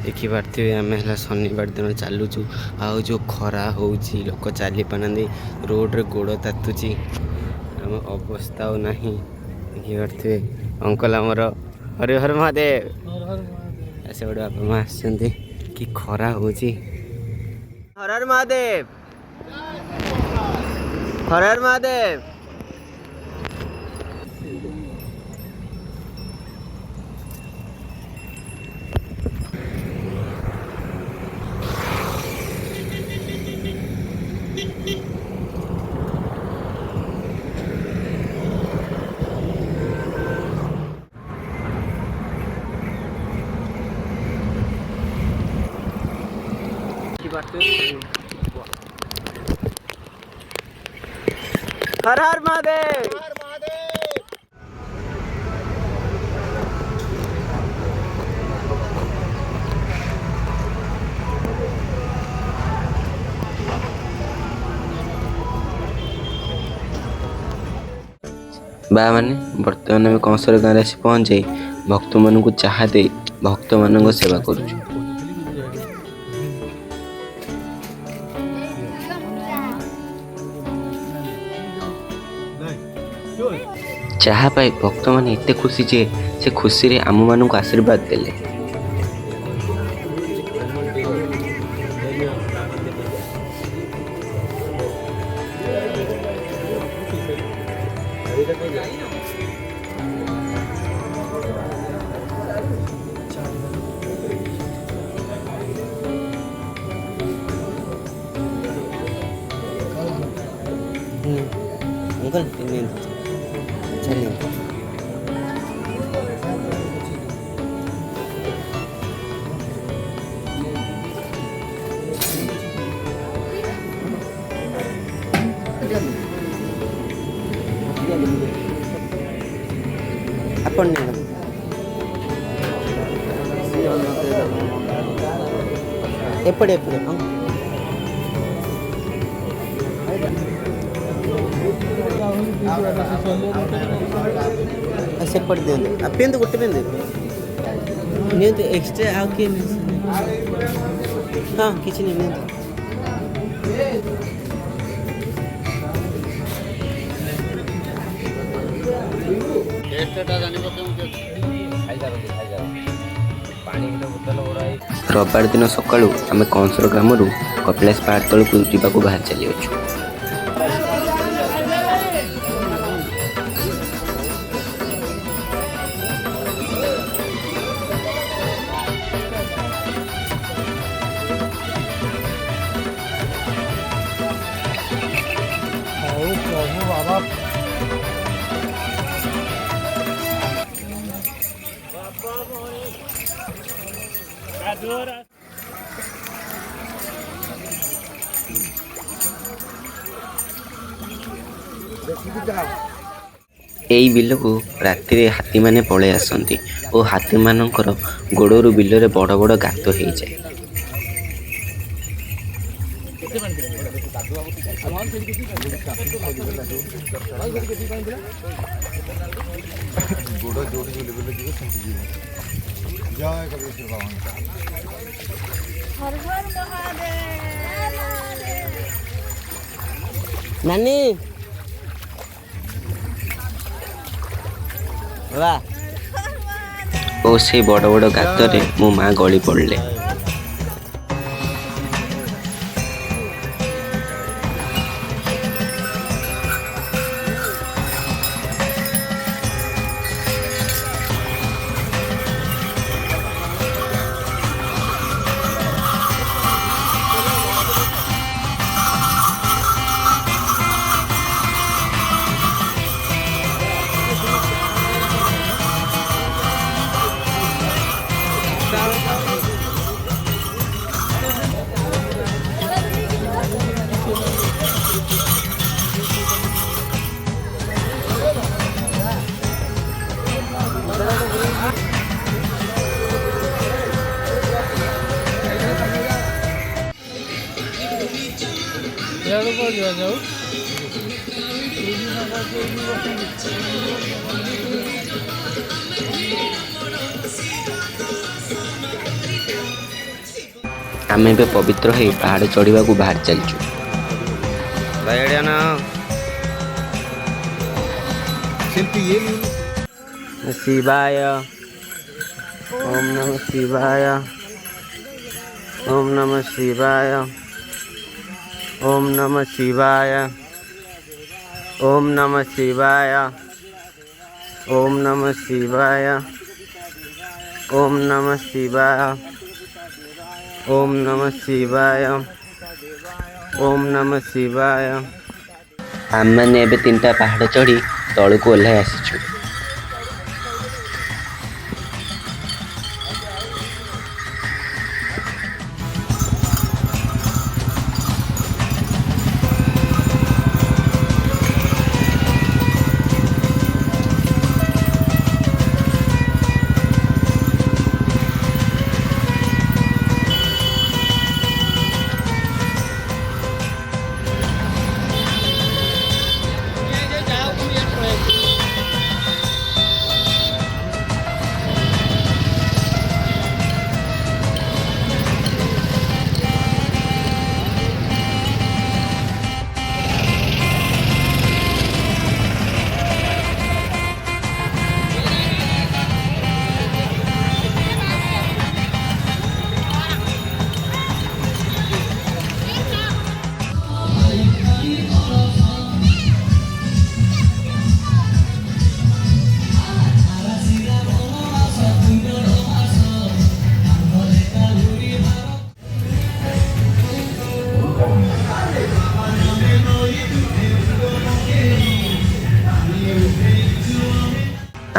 देखिपे आम है शनिवार दिन चलुचु आउ जो खरा हो लोक चली पाना रोड रे गोड़ तातुची आम अवस्था ना देखिपे अंकल आमर हरे हर महादेव से बड़े बापा माँ आसती कि खरा हो हर हर महादेव हर हर महादेव हर हर महादेव बा मैंने बर्तमान आम कंसर गाँव आसी पहुँचे भक्त मानू चाहा दे भक्त मान सेवा करुचु। चाहा पाई भक्त मैंने एते खुशी जे से खुशी रे आम मानू आशीर्वाद देले। अंकल चलिए अपन एपड़े एपड़े सेपट दिखाते पेंद गोटे पेंद नहीं एक्सट्रा आउ किए हाँ किसी नहीं रविवार दिन सका आम कंसर ग्राम कपिलास पहाड़ तल को जावाक बाहर चली एई बिल को राति रे हाथी माने पळे आसंती और हाथी मानकर गोड़रू बिल रे बड़ बड़ गात हो जाए। नानी ओ से बड़ बड़ गात मो माँ गली पड़े। जाऊ ଆମେ ଏବେ ପବିତ୍ର ହେଇ ପାହାଡ଼ ଚଢ଼ିବାକୁ ବାହାରି ଚାଲିଛୁ। ଶିବାୟ ଓମ୍ ନମଃ ଶିବାୟ ଓମ୍ ନମଃ ଶିବାୟ ଓମ୍ ନମଃ ଶିବାୟ ଓମ୍ ନମଃ ଶିବାୟ ଓମ୍ ନମଃ ଶିବାୟ ଓମ୍ ନମଃ ଶିବାୟ ଓମ୍ ନମଃ ଶିବାୟ ଓମ୍ ନମଃ ଶିବାୟ। ଆମେମାନେ ଏବେ 3ଟା ପାହାଡ଼ ଚଢ଼ି ତଳକୁ ଓହ୍ଲାଇ ଆସିଛୁ।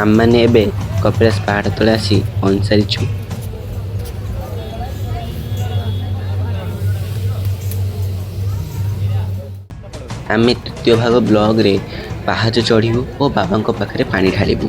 ଆମମାନେ ଏବେ କପିଳାସ ପାହାଡ଼ ତଳେ ଆସି ପହଞ୍ଚିସାରିଛୁ। ଆମେ ତୃତୀୟ ଭାଗ ବ୍ଲଗରେ ପାହାଚ ଚଢ଼ିବୁ ଓ ବାବାଙ୍କ ପାଖରେ ପାଣି ଢାଳିବୁ।